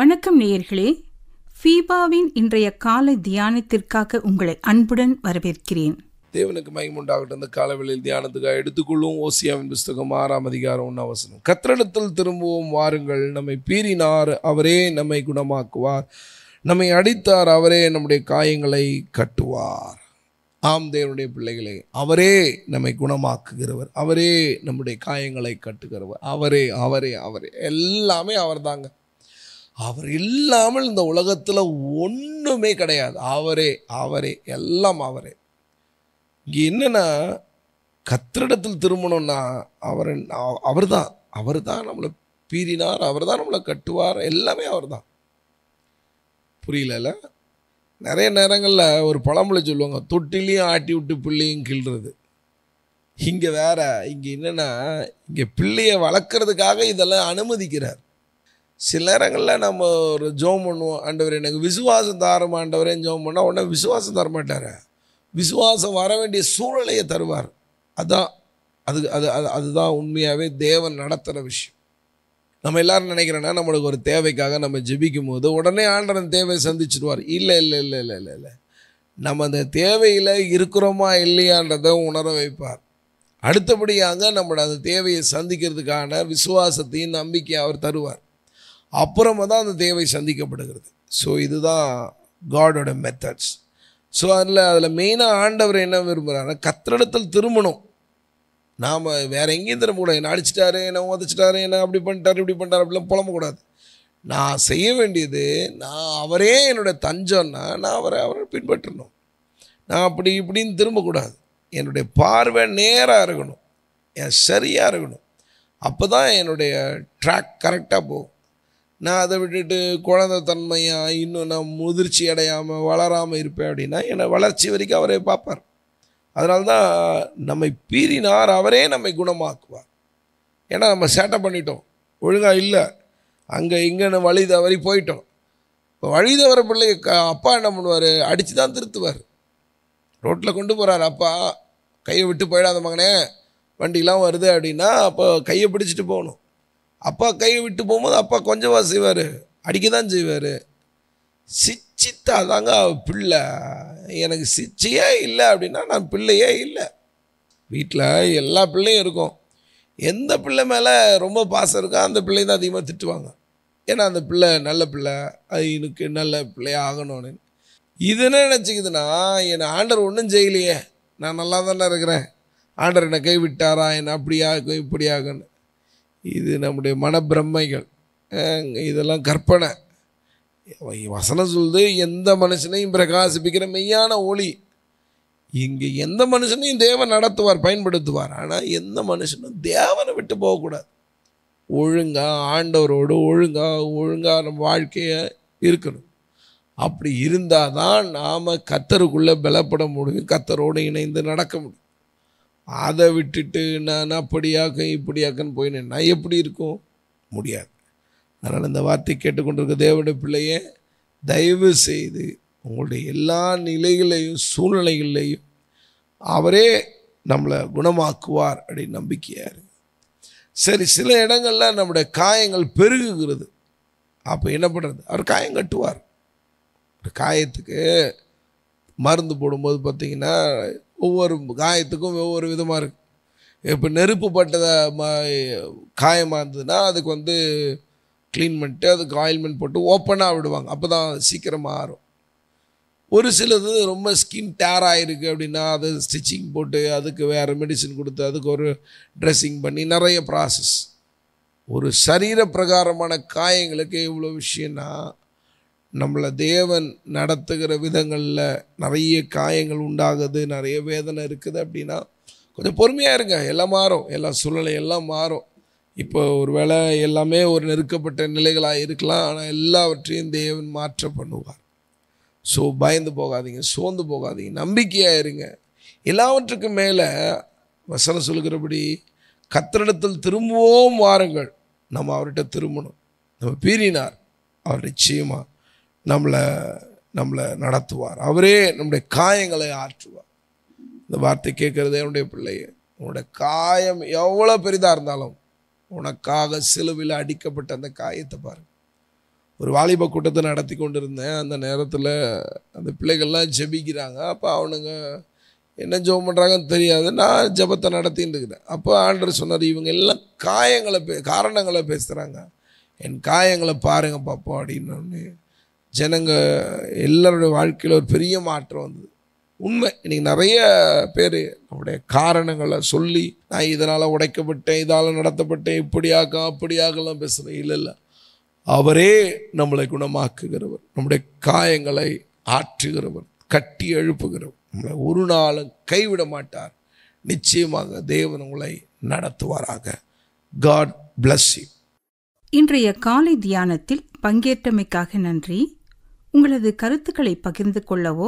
வணக்கம் நேயர்களே, ஃபீபாவின் இன்றைய காலை தியானத்திற்காக உங்களை அன்புடன் வரவேற்கிறேன். தேவனுக்கு மகிமை உண்டாகட்டும். இந்த காலவெளியில் தியானத்துக்காக எடுத்துக்கொள்ளும் ஓசியாவின் புஸ்தகம் 6ஆம் அதிகாரம் 1ஆம் வசனம். கர்த்தரிடத்தில் திரும்புவோம் வாருங்கள், நம்மை பீறினார் அவரே நம்மை குணமாக்குவார், நம்மை அடித்தார் அவரே நம்முடைய காயங்களை கட்டுவார். ஆம் தேவனுடைய பிள்ளைகளே, அவரே நம்மை குணமாக்குகிறவர், அவரே நம்முடைய காயங்களை கட்டுகிறவர், அவரே அவரே அவரே எல்லாமே அவர் தாங்க. அவர் இல்லாமல் இந்த உலகத்தில் ஒன்றுமே கிடையாது. அவரே அவரே எல்லாம் அவரே. இங்கே என்னன்னா, கர்த்தரிடத்தில் திரும்பணும்னா அவர் தான் நம்மளை பீறினார், அவர் தான் நம்மளை கட்டுவார், எல்லாமே அவர் தான். புரியல? நிறைய நேரங்களில் ஒரு பழமொழி சொல்லுவாங்க, தொட்டிலையும் ஆட்டி விட்டு பிள்ளையும் கிள்றது. இங்கே வேற. இங்கே என்னென்னா, இங்கே பிள்ளையை வளர்க்குறதுக்காக இதெல்லாம் அனுமதிக்கிறார். சில நேரங்களில் நம்ம ஒரு ஜெபம் பண்ணுவோம், ஆண்டவர் எனக்கு விசுவாசம் தாரும் ஆண்டவரேன்னு ஜெபம் பண்ணால் உடனே விசுவாசம் தரமாட்டார். விசுவாசம் வர வேண்டிய சூழ்நிலையை தருவார். அதுதான் உண்மையாகவே தேவன் நடத்துகிற விஷயம். நம்ம எல்லாரும் நினைக்கிறோன்னா, நம்மளுக்கு ஒரு தேவைக்காக நம்ம ஜெபிக்கும் போது உடனே ஆண்டவன் தேவையை சந்திச்சிடுவார். இல்லை இல்லை இல்லை இல்லை இல்லை இல்லை நம்ம அந்த தேவையில் இருக்கிறோமா இல்லையான்றதை உணர வைப்பார். அடுத்தபடியாக நம்மளோட அந்த தேவையை சந்திக்கிறதுக்கான விசுவாசத்தையும் நம்பிக்கையை அவர் தருவார். அப்புறமா தான் அந்த தேவை சந்திக்கப்படுகிறது. ஸோ இதுதான் காடோட மெத்தட்ஸ். ஸோ அதில் மெயினாக ஆண்டவர் என்ன விரும்புகிறாருன்னா, கர்த்தரிடத்தில் திரும்பணும். நாம் வேறு எங்கேயும் திரும்பக்கூடாது. என்னை அடிச்சிட்டாரு, என்னை உதச்சிட்டாரு, என்ன அப்படி பண்ணிட்டார் இப்படி பண்ணிட்டார் அப்படிலாம் புலம்பக்கூடாது. நான் செய்ய வேண்டியது, நான் அவரே என்னுடைய தஞ்சம்னா நான் அவரை பின்பற்றணும். நான் அப்படி இப்படின்னு திரும்பக்கூடாது. என்னுடைய பார்வை நேராக இருக்கணும், என் சரியாக இருக்கணும். அப்போ தான் என்னுடைய ட்ராக் கரெக்டாக போகும். நான் அதை விட்டுட்டு குழந்தை தன்மையாக இன்னும் நான் முதிர்ச்சி அடையாமல் வளராமல் இருப்பேன் அப்படின்னா என்னை வளர்ச்சி வரைக்கும் அவரே பார்ப்பார். அதனால தான் நம்மை பீறினார் அவரே நம்மை குணமாக்குவார். ஏன்னா நம்ம சேட்டை பண்ணிட்டோம், ஒழுங்காக இல்லை, அங்கே இங்கேன்னு வழி தவறி போயிட்டோம். இப்போ வழி தவற பிள்ளை அப்பா என்ன பண்ணுவார், அடித்து தான் திருத்துவார். ரோட்டில் கொண்டு போகிறார் அப்பா, கையை விட்டு போயிடாத மகனே, வண்டிலாம் வருது அப்படின்னா அப்போ கையை பிடிச்சிட்டு போகணும். அப்பா கையை விட்டு போகும்போது அப்பா கொஞ்சமாக செய்வார், அடிக்க தான் செய்வார். சிச்சித்தா தாங்க பிள்ளை. எனக்கு சிச்சியே இல்லை அப்படின்னா நான் பிள்ளையே இல்லை. வீட்டில் எல்லா பிள்ளையும் இருக்கும். எந்த பிள்ளை மேலே ரொம்ப பாசம் இருக்கோ அந்த பிள்ளை தான் அதிகமாக திட்டுவாங்க. ஏன்னா அந்த பிள்ளை நல்ல பிள்ளை, அது எனக்கு நல்ல பிள்ளையாக ஆகணும்னு. இது என்ன நினச்சிக்குதுன்னா, என்னை ஆண்டவர் ஒன்றும் செய்யலையே, நான் நல்லா தானே இருக்கிறேன், ஆண்டவர் என்னை கை விட்டாரா, என்னை அப்படியாகும் இப்படியாகுன்னு. இது நம்முடைய மனப்பிரமைகள், இதெல்லாம் கற்பனை. வசனம் சொல்லுது, எந்த மனுஷனையும் பிரகாசிப்பிக்கிற மெய்யான ஒளி. இங்கே எந்த மனுஷனையும் தேவன் நடத்துவார், பயன்படுத்துவார். ஆனால் எந்த மனுஷனும் தேவனை விட்டு போகக்கூடாது. ஒழுங்காக ஆண்டவரோடு ஒழுங்காக நம்ம வாழ்க்கையை இருக்கணும். அப்படி இருந்தால் தான் நாம் கர்த்தருக்குள்ளே பலப்பட முடியும், கர்த்தரோடு இணைந்து நடக்க முடியும். அதை விட்டுட்டு நான் அப்படியாக்க இப்படியாக்கன்னு போயினேன் நான் எப்படி இருக்கும், முடியாது. அதனால் இந்த வார்த்தை கேட்டுக்கொண்டிருக்க தேவனுடைய பிள்ளையே, தயவு செய்து உங்களுடைய எல்லா நிலைகளையும் சூழ்நிலைகளையும் அவரே நம்மளை குணமாக்குவார் அப்படின்னு நம்பிக்கையாக இருக்கு. சரி, சில இடங்களில் நம்முடைய காயங்கள் பெருகுகிறது. அப்போ என்ன பண்ணுறது, அவர் காயம் கட்டுவார். ஒரு காயத்துக்கு மருந்து போடும்போது பார்த்திங்கன்னா ஒவ்வொரு காயத்துக்கும் ஒவ்வொரு விதமாக இருக்குது. இப்போ நெருப்பு பட்டதை காயமாக இருந்ததுன்னா அதுக்கு க்ளீன் பண்ணிட்டு அதுக்கு ஆயில்மெண்ட் போட்டு ஓப்பனாக விடுவாங்க, அப்போ தான் சீக்கிரமாக ஆறும். ஒரு சிலது ரொம்ப ஸ்கின் டேர் ஆகிருக்கு அப்படின்னா அது ஸ்டிச்சிங் போட்டு அதுக்கு வேறு மெடிசின் கொடுத்து அதுக்கு ஒரு ட்ரெஸ்ஸிங் பண்ணி நிறைய ப்ராசஸ். ஒரு சரீர பிரகாரமான காயங்களுக்கு இவ்வளோ விஷயம்னா, நம்மளை தேவன் நடத்துகிற விதங்களில் நிறைய காயங்கள் உண்டாகுது, நிறைய வேதனை இருக்குது அப்படின்னா கொஞ்சம் பொறுமையாக இருங்க. எல்லாம் மாறும், எல்லாம் சூழ்நிலை எல்லாம் மாறும். இப்போ ஒரு வேளை எல்லாமே ஒரு நெருக்கப்பட்ட நிலைகளாக இருக்கலாம், ஆனால் எல்லாவற்றையும் தேவன் மாற்ற பண்ணுவார். ஸோ பயந்து போகாதீங்க, சோர்ந்து போகாதீங்க, நம்பிக்கையாக இருங்க. எல்லாவற்றுக்கும் மேலே வசனம் சொல்கிறபடி கர்த்தரிடத்தில் திரும்பவும் வாருங்கள், நம்ம அவர்கிட்ட திரும்பணும். நம்ம பீறினார், அவர் நிச்சயமாக நம்மளை நடத்துவார், அவரே நம்முடைய காயங்களை ஆற்றுவார். இந்த வார்த்தை கேட்குறதே என்னுடைய பிள்ளைய, உன்னுடைய காயம் எவ்வளோ பெரிதாக இருந்தாலும் உனக்காக சிலுவையில் அடிக்கப்பட்ட அந்த காயத்தை பாருங்கள். ஒரு வாலிப கூட்டத்தை நடத்தி கொண்டு இருந்தேன். அந்த நேரத்தில் அந்த பிள்ளைகள்லாம் ஜெபிக்கிறாங்க. அப்போ அவனுங்க என்ன ஜெபம் பண்ணுறாங்கன்னு தெரியாது. நான் ஜெபத்தை நடத்தின்னு இருக்கிறேன். அப்போ ஆண்டவர் சொன்னார், இவங்க எல்லாம் காரணங்களை பேசுகிறாங்க, என் காயங்களை பாருங்க பாப்போம் அப்படின்னு. ஜனங்க எல்லாருடைய வாழ்க்கையில் ஒரு பெரிய மாற்றம் வந்தது. உண்மை, இன்றைக்கி நிறைய பேர் நம்முடைய காரணங்களை சொல்லி, நான் இதனால் உடைக்கப்பட்டேன், இதால் நடத்தப்பட்டேன், இப்படியாக்க அப்படியாகலாம் பேசுகிறேன். இல்லை, அவரே நம்மளை குணமாக்குகிறவர், நம்முடைய காயங்களை ஆற்றுகிறவர், கட்டி எழுப்புகிறவர், நம்மளை ஒரு நாளும் கைவிட மாட்டார். நிச்சயமாக தேவன் உங்களை நடத்துவாராக. God bless you. இன்றைய காலை தியானத்தில் பங்கேற்றமைக்காக நன்றி. உங்களது கருத்துக்களை பகிர்ந்து கொள்ளவோ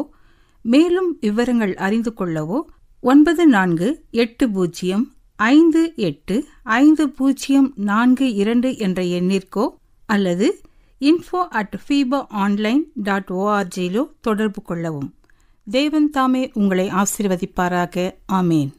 மேலும் விவரங்கள் அறிந்து கொள்ளவோ 9458505042 என்ற எண்ணிற்கோ அல்லது info@fibaonline.org தொடர்பு கொள்ளவும். தேவன் தாமே உங்களை ஆசீர்வதிப்பாராக. ஆமேன்.